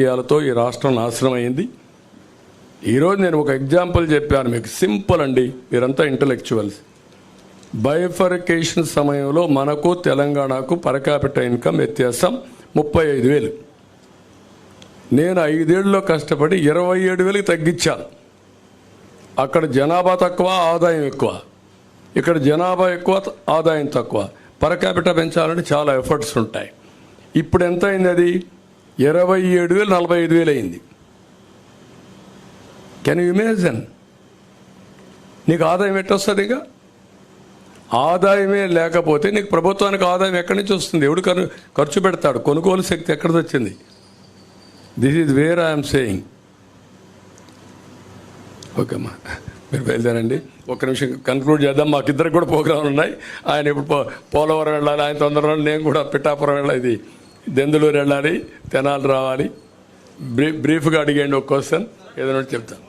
రాజకీయాలతో ఈ రాష్ట్రం నాశనం అయింది. ఈరోజు నేను ఒక ఎగ్జాంపుల్ చెప్పాను మీకు, సింపుల్ అండి, మీరంతా ఇంటలెక్చువల్స్. బైఫర్కేషన్ సమయంలో మనకు తెలంగాణకు పర్ క్యాపిటల్ ఇన్కమ్ వ్యత్యాసం 35,000. నేను 5 ఏళ్ళలో కష్టపడి 27,000కి తగ్గించాను. అక్కడ జనాభా తక్కువ, ఆదాయం ఎక్కువ. ఇక్కడ జనాభా ఎక్కువ, ఆదాయం తక్కువ. పర్ క్యాపిటల్ పెంచాలంటే చాలా ఎఫర్ట్స్ ఉంటాయి. ఇప్పుడు ఎంత అయింది? అది 27,000 45,000 అయింది. Can you imagine? నీకు ఆదాయం ఎట్టొస్తుంది? ఇక ఆదాయమే లేకపోతే నీకు ప్రభుత్వానికి ఆదాయం ఎక్కడి నుంచి వస్తుంది? ఎవడు ఖర్చు పెడతాడు? కొనుగోలు శక్తి ఎక్కడికి వచ్చింది? This is where I'm saying. Okay అమ్మా, మీరు బయలుదేరండి. ఒక్క నిమిషం కన్క్లూడ్ చేద్దాం. మాకిద్దరికి కూడా ప్రోగ్రాంలు ఉన్నాయి. ఆయన ఇప్పుడు పోలవరం వెళ్ళాలి, ఆయన తొందరలో, నేను కూడా పిఠాపురం వెళ్ళాలి, ఇది దెందులూరు వెళ్ళాలి, తెనాలి రావాలి. బ్రీఫ్గా అడిగండి ఒక క్వశ్చన్, ఏదైనా చెప్తాను.